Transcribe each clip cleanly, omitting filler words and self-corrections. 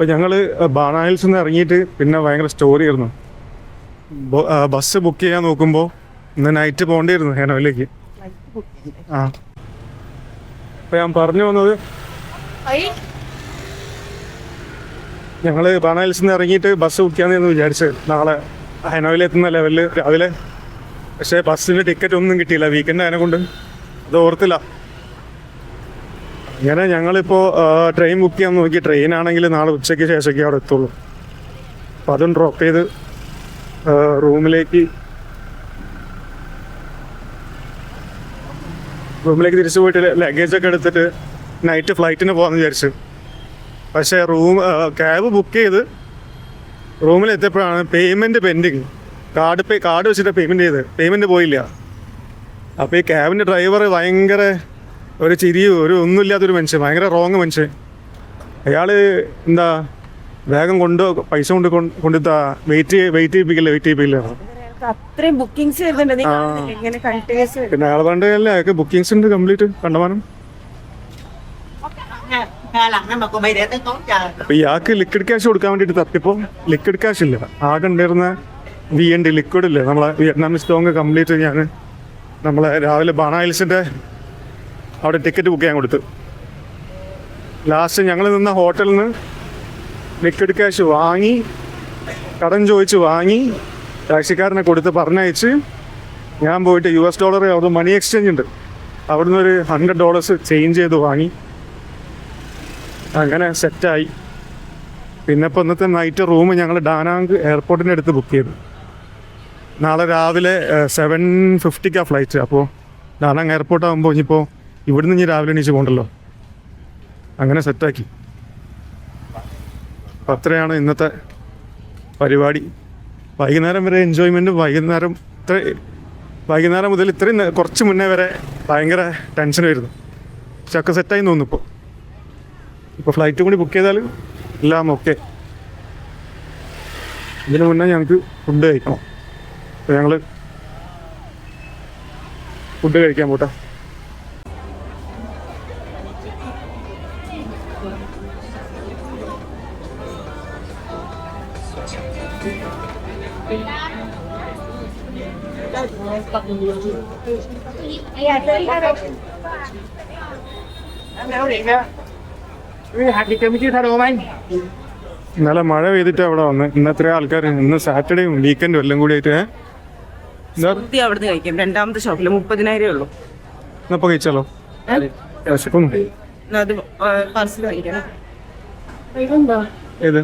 അപ്പോൾ ഞങ്ങൾ ബാണാഹിൽസിൽ നിന്ന് ഇറങ്ങിയിട്ട് പിന്നെ ഭയങ്കര സ്റ്റോറി ആയിരുന്നു. ബസ് ബുക്ക് ചെയ്യാൻ നോക്കുമ്പോൾ ഇന്ന് നൈറ്റ് പോകേണ്ടിയിരുന്നു ഹനോയിലേക്ക്. ആ അപ്പോൾ ഞാൻ പറഞ്ഞു വന്നത്, ഞങ്ങൾ ബാണാഹിൽസിൽ നിന്ന് ഇറങ്ങിയിട്ട് ബസ് ബുക്ക് ചെയ്യാമെന്ന് വിചാരിച്ചത് നാളെ ഹനോയിലെത്തുന്ന ലെവലിൽ രാവിലെ. പക്ഷേ ബസ്സിൻ്റെ ടിക്കറ്റ് ഒന്നും കിട്ടിയില്ല, വീക്കെൻഡ് അതിനെ കൊണ്ട് അത് ഓർത്തില്ല. അങ്ങനെ ഞങ്ങളിപ്പോൾ ട്രെയിൻ ബുക്ക് ചെയ്യാൻ നോക്കി. ട്രെയിനാണെങ്കിൽ നാളെ ഉച്ചയ്ക്ക് ശേഷമൊക്കെ അവിടെ എത്തുള്ളൂ. അപ്പോൾ അതും ഡ്രോപ്പ് ചെയ്ത് റൂമിലേക്ക് തിരിച്ചു പോയിട്ട് ലഗേജൊക്കെ എടുത്തിട്ട് നൈറ്റ് ഫ്ലൈറ്റിന് പോകാമെന്ന് വിചാരിച്ചു. പക്ഷേ ക്യാബ് ബുക്ക് ചെയ്ത് റൂമിലെത്തിയപ്പോഴാണ് പേയ്മെൻറ്റ് പെൻഡിങ്. കാർഡ് വെച്ചിട്ട് പേയ്മെൻറ്റ് പോയില്ല. അപ്പോൾ ഈ ക്യാബിൻ്റെ ഡ്രൈവർ ഭയങ്കര ഒരു ഒരു ഒന്നുമില്ലാത്തൊരു മനുഷ്യൻ, ഭയങ്കര റോങ് മനുഷ്യൻ. അയാൾ എന്താ വേഗം പൈസ കൊണ്ടുത്താ വെയിറ്റ് ചെയ്യിപ്പിക്കില്ല. പിന്നെ അയാൾ പറഞ്ഞല്ലേ അയാൾക്ക് ബുക്കിങ്സ് ഉണ്ട് കംപ്ലീറ്റ് കണ്ടമാനം. അപ്പൊ ഇയാൾക്ക് ലിക്വിഡ് ക്യാഷ് കൊടുക്കാൻ വേണ്ടിയിട്ട് തപ്പിപ്പോൾ ലിക്വിഡ് ക്യാഷ് ഇല്ല. ആകെ ഉണ്ടായിരുന്ന VND ലിക്വിഡ് ഇല്ലേ, നമ്മളെ വിയറ്റ്നാമീസ് ഡോങ് കംപ്ലീറ്റ് ഞാൻ നമ്മളെ രാവിലെ ബാണാഹിൽസിൻ്റെ അവിടെ ടിക്കറ്റ് ബുക്ക് ചെയ്യാൻ കൊടുത്തു. ലാസ്റ്റ് ഞങ്ങൾ നിന്ന ഹോട്ടലിൽ നിന്ന് ലിക്വിഡ് ക്യാഷ് വാങ്ങി, കടം ചോദിച്ച് വാങ്ങി, ടാക്സിക്കാരനെ കൊടുത്ത് പറഞ്ഞയച്ച് ഞാൻ പോയിട്ട് US ഡോളർ അവിടെ മണി എക്സ്ചേഞ്ച് ഉണ്ട്, അവിടുന്ന് ഒരു $100 ചേഞ്ച് ചെയ്ത് വാങ്ങി. അങ്ങനെ സെറ്റായി. പിന്നെ ഇപ്പോൾ ഇന്നത്തെ നൈറ്റ് റൂം ഞങ്ങൾ ഡാനാങ് എയർപോർട്ടിൻ്റെ അടുത്ത് ബുക്ക് ചെയ്തു. നാളെ രാവിലെ 7:50 ഫ്ലൈറ്റ്. അപ്പോൾ ഡാനാങ് എയർപോർട്ട് ആകുമ്പോൾ ഇനിയിപ്പോൾ ഇവിടുന്ന് ഇനി രാവിലെ എണീച്ച് പോകണ്ടല്ലോ. അങ്ങനെ സെറ്റാക്കി. അപ്പം അത്രയാണ് ഇന്നത്തെ പരിപാടി. വൈകുന്നേരം വരെ എൻജോയ്മെൻറ്റും. വൈകുന്നേരം മുതൽ ഇത്രയും കുറച്ച് മുന്നേ വരെ ഭയങ്കര ടെൻഷൻ വരുന്നു. ചക്ക സെറ്റായി തോന്നുന്നു. ഇപ്പോൾ ഫ്ലൈറ്റ് കൂടി ബുക്ക് ചെയ്താൽ എല്ലാം ഓക്കെ. ഇതിന് മുന്നേ ഞങ്ങൾക്ക് ഫുഡ് കഴിക്കണം. അപ്പോൾ ഞങ്ങൾ ഫുഡ് കഴിക്കാൻ പോട്ടെ. ഇന്നലെ മഴ പെയ്തിട്ട് അവിടെ വന്ന്. ഇന്നത്ര ആൾക്കാർ, ഇന്ന് സാറ്റർഡേയും വീക്കെൻഡും എല്ലാം കൂടി ആയിട്ട് അവിടുന്ന് കഴിക്കാം. രണ്ടാമത്തെ ഷോപ്പിൽ 30,000 ഉള്ളൂ. എന്നപ്പോൾ കഴിച്ചാലോ? അത് പാർസൽ കഴിക്കണം. ഏത്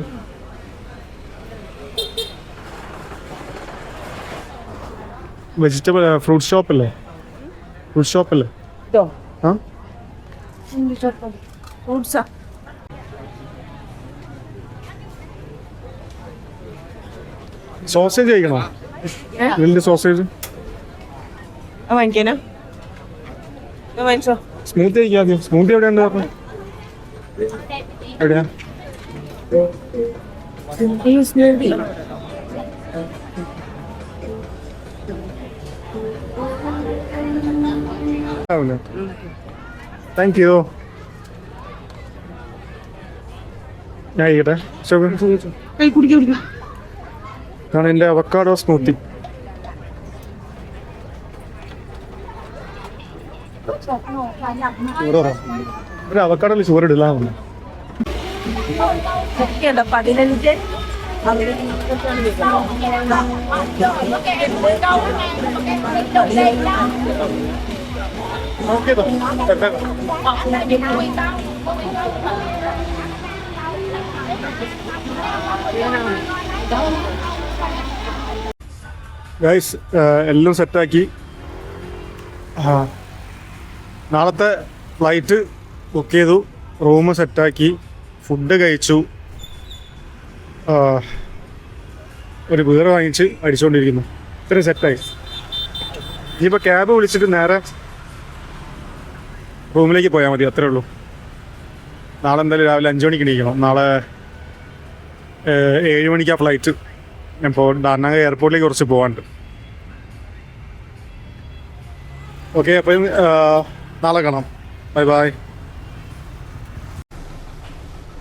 വെജിറ്റബിൾ ഫ്രൂട്ട് ഷോപ്പല്ലേ? ആ ഫ്രൂട്ട്സാ? സോസേജ് കഴിക്കണോ? വലിയ സോസേജ് വാങ്ങിക്കാനോ? വാങ്ങിച്ചോ. സ്മൂത്തി കഴിക്കാം. സ്മൂത്തി എവിടെയുണ്ട് പറഞ്ഞു? എവിടെയാ? Thank you. ഞാൻ കഴിക്കട്ടെ? ഇതാണ് എൻ്റെ അവക്കാഡോ സ്മൂത്തി. ഒരു അവക്കാഡോയിൽ ചോറിടില്ല. 15. ഗൈസ്, എല്ലാം സെറ്റാക്കി. നാളത്തെ ഫ്ലൈറ്റ് ബുക്ക് ചെയ്തു, റൂം സെറ്റാക്കി, ഫുഡ് കഴിച്ചു, ഒരു ബീർ വാങ്ങിച്ച് അടിച്ചുകൊണ്ടിരിക്കുന്നു. ഇത്രയും സെറ്റായി. ഇനിയിപ്പോൾ ക്യാബ് വിളിച്ചിട്ട് നേരെ റൂമിലേക്ക് പോയാൽ മതി, അത്രേ ഉള്ളൂ. നാളെ എന്തായാലും രാവിലെ 5 മണിക്ക് എണീക്കണം. നാളെ 7 മണിക്കാണ് ഫ്ലൈറ്റ്. ഇപ്പോൾ ഡാനാങ് എയർപോർട്ടിലേക്ക് കുറച്ച് പോകാനുണ്ട്. ഓക്കെ, അപ്പോൾ നാളെ കാണാം. Bye bye.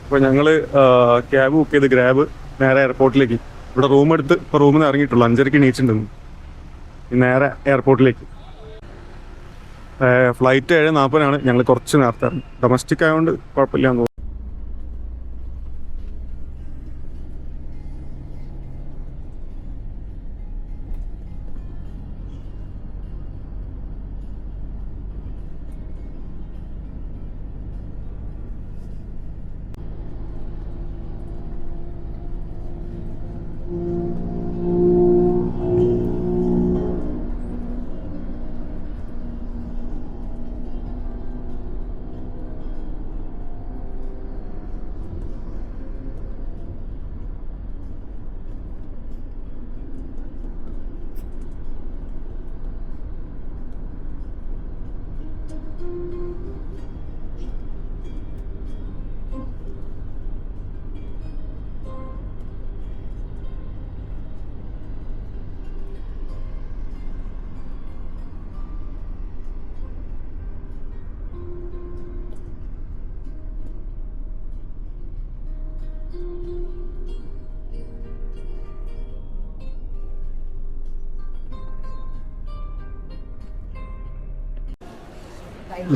അപ്പോൾ ഞങ്ങൾ ക്യാബ് ബുക്ക് ചെയ്ത് ഗ്രാബ് നേരെ എയർപോർട്ടിലേക്ക്. ഇവിടെ റൂം എടുത്ത് ഇപ്പോൾ റൂമിൽ നിന്ന് ഇറങ്ങിയിട്ടുള്ളൂ. 5:30 എണീച്ചിട്ടുണ്ടെന്ന്. നേരെ എയർപോർട്ടിലേക്ക്. ഫ്ലൈറ്റ് 7:40 ഞങ്ങൾ കുറച്ച് നേരത്തെ ഇറങ്ങി. ഡൊമസ്റ്റിക് ആയതുകൊണ്ട് കുഴപ്പമില്ല എന്ന് തോന്നുന്നു.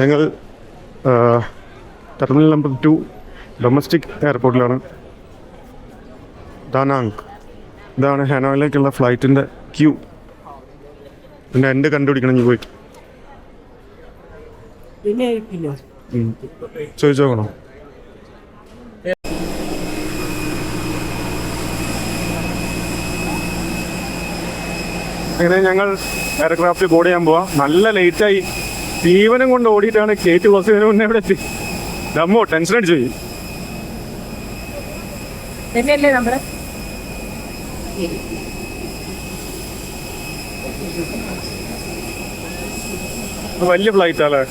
ഞങ്ങൾ ടെർമിനൽ നമ്പർ 2 ഡൊമസ്റ്റിക് എയർപോർട്ടിലാണ്. ദാനാങ്. ഇതാണ് ഹനോയിലേക്കുള്ള ഫ്ലൈറ്റിൻ്റെ ക്യൂ. പിന്നെ എൻ്റെ കണ്ടുപിടിക്കണം നീ പോയിട്ട്. ചോദിച്ചു നോക്കണോ? അങ്ങനെ ഞങ്ങൾ എയർക്രാഫ്റ്റ് ബോർഡ് ചെയ്യാൻ പോവാം. നല്ല ലേറ്റായി. ജീവനം കൊണ്ട് ഓടിയിട്ടാണ് ഗേറ്റ് ക്ലോസ് ചെയ്യുന്നതിന് മുന്നേ ഇവിടെ എത്തി. ദമ്മോ ടെൻഷൻ അടിച്ചു പോയി. വലിയ ഫ്ലൈറ്റ് അല്ലേ?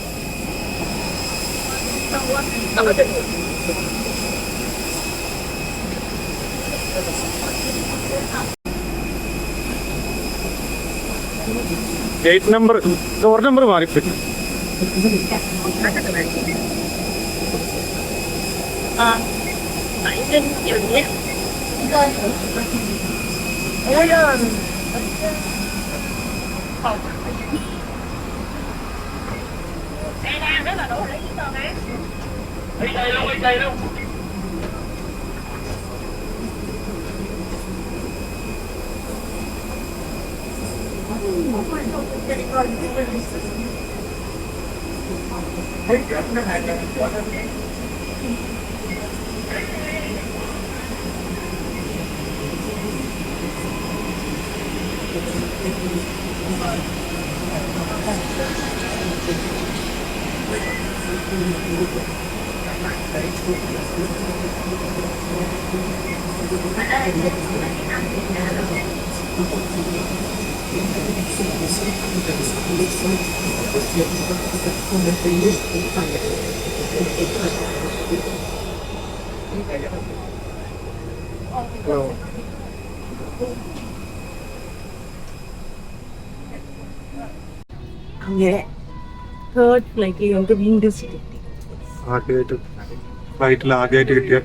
ഗേറ്റ് നമ്പർ ഡോർ നമ്പർ മാറിപ്പോയി. അങ്ങനെ തേർഡ് ഫ്ലൈറ്റിൽ നമുക്ക് വീണ്ടും ഫ്ലൈറ്റിൽ ആദ്യമായിട്ട് കിട്ടിയ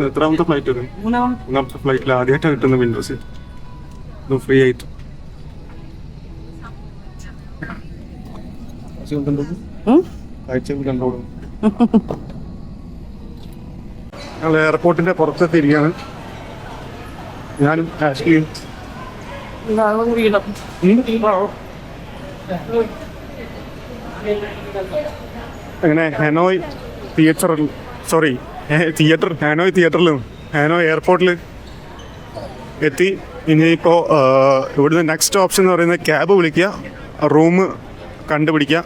എത്രാമത്തെ ഫ്ലൈറ്റ് വരും? മൂന്നാമത്തെ ഫ്ലൈറ്റിൽ ആദ്യമായിട്ട് കിട്ടുന്ന വിൻഡോ സീറ്റ്. ഇത് ഫ്രീ ആയിട്ട്. ഞങ്ങൾ എയർപോർട്ടിന്റെ പുറത്തെത്തിയിരിക്കുകയാണ്. ഞാനും ആഷ്ലിയും. അങ്ങനെ ഹനോയ് തിയേറ്ററിലും ഹനോയ് എയർപോർട്ടിൽ എത്തി. ഇനിയിപ്പോൾ ഇവിടുന്ന് നെക്സ്റ്റ് ഓപ്ഷൻ എന്ന് പറയുന്നത് ക്യാബ് വിളിക്കുക, റൂം കണ്ടുപിടിക്കുക.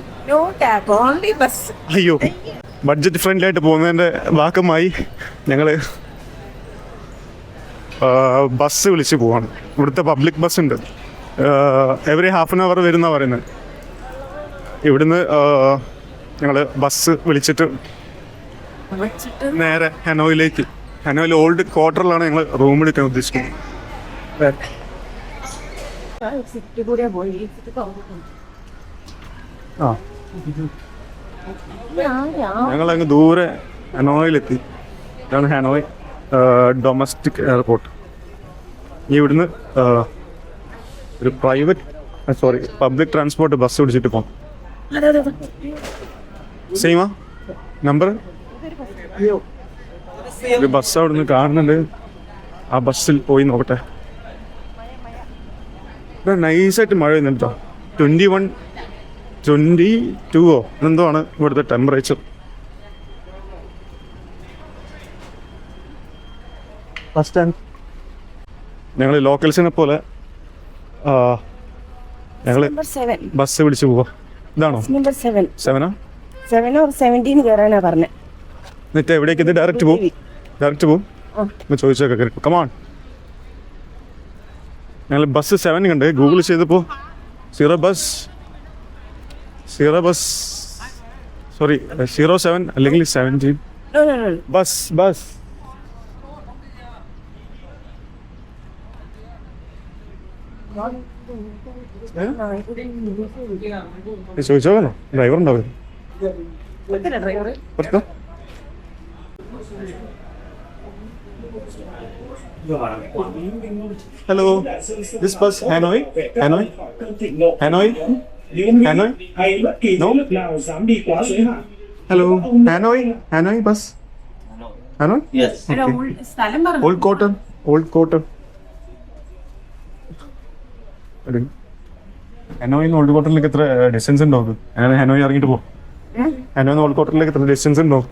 അയ്യോ, ബഡ്ജറ്റ് ഫ്രണ്ട്ലി ആയിട്ട് പോകുന്നതിൻ്റെ ഭാഗമായി ഞങ്ങൾ ബസ് വിളിച്ച് പോവാണ്. ഇവിടുത്തെ പബ്ലിക് ബസ് ഉണ്ട്, എവറി ഹാഫ് ആൻ അവർ വരുന്ന പറയുന്നത്. ഇവിടുന്ന് ഞങ്ങൾ ബസ് വിളിച്ചിട്ട് നേരെ ഹനോയിലേക്ക്, ഹനോയിൽ ഓൾഡ് ക്വാർട്ടറിലാണ് ഞങ്ങൾ റൂം എടുക്കാൻ ഉദ്ദേശിക്കുന്നത്. ഞങ്ങളങ്ങ് ദൂരെ ഹനോയിലെത്തി. ഇതാണ് ഹാനോയ് ഡൊമസ്റ്റിക് എയർപോർട്ട്. ഇവിടുന്ന് ഒരു പബ്ലിക് ട്രാൻസ്പോർട്ട് ബസ് പിടിച്ചിട്ട് പോകാം. സെയിമാ നമ്പർ? ഒരു ബസ് അവിടുന്ന് കാണുന്നുണ്ട്, ആ ബസ്സിൽ പോയി നോക്കട്ടെ. ഇവിടെ നൈസായിട്ട് മഴ പെയ്യുന്നുണ്ട് കേട്ടോ. 22 എന്തോ ആണ് ഇവിടുത്തെ ടെമ്പറേച്ചർ. ഫസ്റ്റ് ടൈം ഞങ്ങൾ ലോക്കൽസിനെ പോലെ ഞങ്ങൾ ബസ് പിടിച്ച് പോവാ. ഇതാണോ നമ്പർ 7 7ആ 7 or 17 കയറാനാ പറഞ്ഞത്. എന്നിട്ട് എവിടേക്ക് ഇത് ഡയറക്റ്റ് പോവും? ചോദിച്ചൊക്കെ കയറി കമാൺ. ഞങ്ങൾ ബസ് 7 കണ്ട് ഗൂഗിൾ ചെയ്തപ്പോൾ സീറോ സോറി 07 അല്ലെങ്കിൽ 17 ബസ് ചോദിച്ചോക്കാനോ? ഡ്രൈവർ ഉണ്ടാവും. Hello, this bus Hanoi? No? Hello, Hanoi bus? Hanoi? Yes. സ്ഥലം പറഞ്ഞു. Old Quarter. ഹാനോയിന്ന് ഓൾഡ് ക്വാർട്ടറിലേക്ക് എത്ര ഡിസ്റ്റൻസ് ഉണ്ടാവും? അങ്ങനെ ഹാനോയി ഇറങ്ങിയിട്ട് പോകും. ഹാനോയിന്ന് ഓൾഡ് ക്വാർട്ടറിലേക്ക് എത്ര ഡിസ്റ്റൻസ് ഉണ്ടാവും?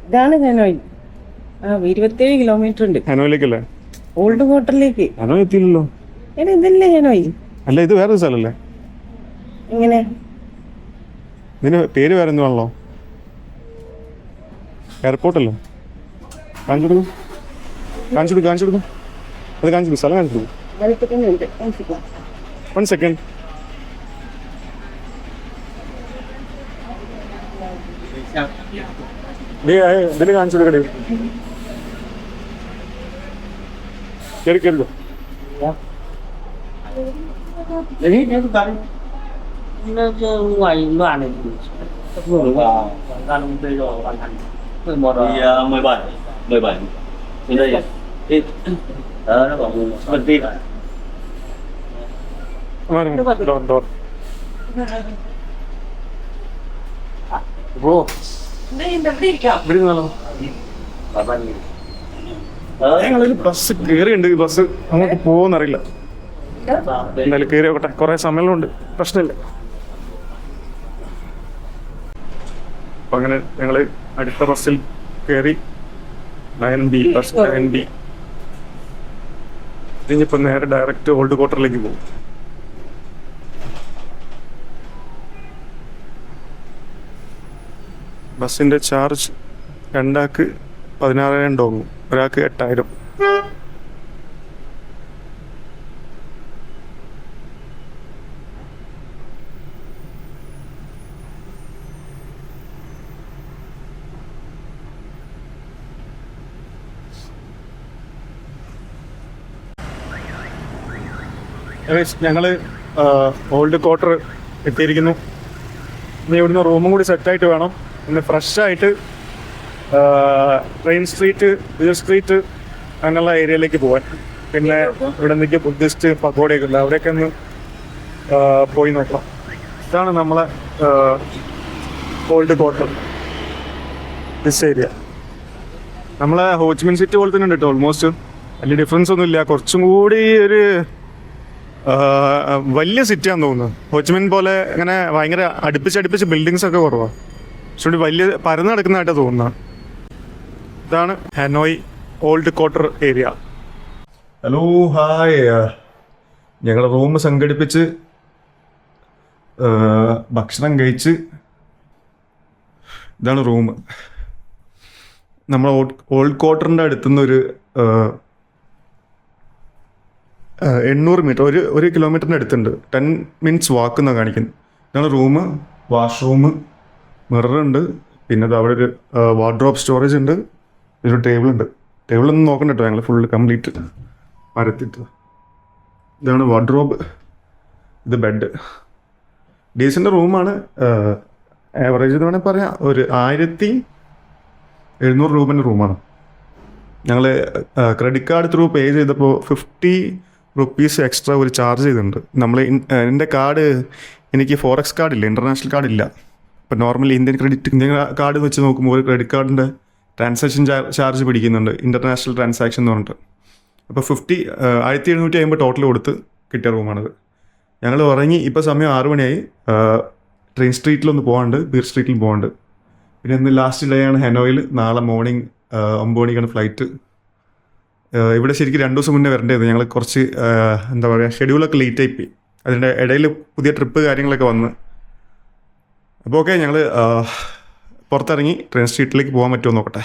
ഇതാണ് ഹാനോയ്. 27 കിലോമീറ്റർ ഉണ്ട് ഹാനോയിലേക്കല്ലേ? ഓൾഡ് ക്വാർട്ടറിലേക്ക്. ഹാനോയ് എത്തിയില്ലല്ലോ. ഇതല്ലേ ഹാനോയ്? അല്ല, ഇത് വേറെ സ്ഥലമല്ലേ? എങ്ങനെ ഇതിന് പേര് വേറെ എന്തുവാണല്ലോ? എയർപോർട്ടല്ലോ. കാണിച്ചു കൊടുക്കും. അത് കാണിച്ചു സ്ഥലം കാണിച്ചു കൊടുക്കും. 1 second. ഇതിന് കാണിച്ചു കൊടുക്കണേ. കേറിക്കോ. Đấy, cái cái nó ngoài đoạn này ra đông tây rồi hoàn thành 17 đến đây đi nó bảo mình tin door bro ഞങ്ങളൊരു ബസ് കയറിയുണ്ട്. ബസ് അങ്ങോട്ട് പോകുമെന്നറിയില്ല. എന്തായാലും കയറി നോക്കട്ടെ, കുറെ സമയമുണ്ട്, പ്രശ്നമില്ല. അപ്പൊ അങ്ങനെ ഞങ്ങള് അടുത്ത ബസ്സിൽ കയറി 9B ബസ് 9B. ഇതിനിപ്പോ നേരെ ഡയറക്റ്റ് ഓൾഡ് ക്വാർട്ടറിലേക്ക് പോകും. ബസ്സിന്റെ ചാർജ് 2 ആൾക്ക് 16,000 തോന്നും, ഒരാൾക്ക് 8,000. ഞങ്ങള് ഓൾഡ് ക്വാർട്ടർ എത്തിയിരിക്കുന്നു. ഇനി ഇവിടുന്ന് റൂമും കൂടി സെറ്റായിട്ട് വേണം ഇന്ന് ഫ്രഷ് ആയിട്ട് ട്രെയിൻ സ്ട്രീറ്റ്, വിജയ് സ്ട്രീറ്റ് അങ്ങനെയുള്ള ഏരിയയിലേക്ക് പോകാൻ. പിന്നെ ഇവിടെ നിന്നൊക്കെ ബുദ്ധിസ്റ്റ് പഗോഡയൊക്കെ ഉണ്ട്, അവിടെയൊക്കെ ഒന്ന് പോയി നോക്കാം. ഇതാണ് നമ്മളെ ഓൾഡ് ക്വാർട്ടർ, ദിസ് ഏരിയ. നമ്മളെ ഹോച്ചിമിൻ സിറ്റി പോലെ തന്നെ ഉണ്ട് കേട്ടോ. ഓൾമോസ്റ്റ് വലിയ ഡിഫറൻസ് ഒന്നും ഇല്ല. കുറച്ചും കൂടി ഒരു വലിയ സിറ്റിയാന്ന് തോന്നുന്നു. ഹോച്ചിമിൻ പോലെ ഇങ്ങനെ ഭയങ്കര അടുപ്പിച്ച് ബിൽഡിങ്സ് ഒക്കെ കുറവാണ്. പക്ഷേ വലിയ പരന്ന് നടക്കുന്നതായിട്ടാണ് തോന്നുന്നത്. ഇതാണ് Hanoi old quarter area. Hello, hi. ഞങ്ങൾ റൂം സംഘടിപ്പിച്ച് ഭക്ഷണം കഴിച്ച് ഇതാണ് റൂം. നമ്മൾ ഓൾഡ് ക്വാർട്ടറിൻ്റെ അടുത്തുനിന്നൊരു 800 മീറ്റർ, ഒരു കിലോമീറ്ററിൻ്റെ അടുത്തുണ്ട്. 10 minutes വാക്ക് എന്നാണ് കാണിക്കുന്നത്. ഇതാണ് റൂം, വാഷ്റൂം, മിററുണ്ട്. പിന്നെ അവിടെ ഒരു വാർഡ്രോബ് സ്റ്റോറേജ് ഉണ്ട്. ഒരു ടേബിളുണ്ട്. ടേബിളൊന്നും നോക്കണ്ട കേട്ടോ, ഞങ്ങൾ ഫുള്ള് കംപ്ലീറ്റ് പരത്തിട്ട്. ഇതാണ് വാർഡ്രോബ്, ഇത് ബെഡ്. ഡീസൻ്റ് റൂമാണ്. ആവറേജ് എന്ന് വേണമെങ്കിൽ പറയാം ഒരു 1700 രൂപേൻ്റെ റൂമാണ്. ഞങ്ങൾ ക്രെഡിറ്റ് കാർഡ് ത്രൂ പേ ചെയ്തപ്പോൾ 50 റുപ്പീസ് എക്സ്ട്രാ ഒരു ചാർജ് ചെയ്തിട്ടുണ്ട്. എൻ്റെ കാർഡ് എനിക്ക് ഫോറക്സ് കാർഡില്ല, ഇൻ്റർനാഷണൽ കാർഡില്ല. ഇപ്പം നോർമലി ഇന്ത്യൻ കാർഡ് വെച്ച് നോക്കുമ്പോൾ ഒരു ക്രെഡിറ്റ് കാർഡിൻ്റെ ട്രാൻസാക്ഷൻ ചാർജ് പിടിക്കുന്നുണ്ട്, ഇൻ്റർനാഷണൽ ട്രാൻസാക്ഷൻ എന്ന് പറഞ്ഞിട്ട്. അപ്പോൾ 1750 ടോട്ടൽ കൊടുത്ത് കിട്ടിയ റൂമാണിത്. ഞങ്ങൾ ഉറങ്ങി. ഇപ്പോൾ സമയം 6 മണിയായി. ട്രെയിൻ സ്ട്രീറ്റിലൊന്ന് പോകാണ്ട്, ബീർ സ്ട്രീറ്റിൽ പോകാണ്ട്. പിന്നെ ഇന്ന് ലാസ്റ്റ് ഡേ ആണ് ഹനോയിൽ. നാളെ മോർണിംഗ് 9 മണിക്കാണ് ഫ്ലൈറ്റ്. ഇവിടെ ശരിക്കും 2 ദിവസം മുന്നേ വരേണ്ടത്. ഞങ്ങൾ കുറച്ച് എന്താ പറയുക, ഷെഡ്യൂളൊക്കെ ലേറ്റായി പോയി. അതിൻ്റെ ഇടയിൽ പുതിയ ട്രിപ്പ് കാര്യങ്ങളൊക്കെ വന്ന്. അപ്പോൾ ഓക്കെ, ഞങ്ങൾ പുറത്തിറങ്ങി ട്രെയിൻ സ്ട്രീറ്റിലേക്ക് പോകാൻ പറ്റുമോ നോക്കട്ടെ.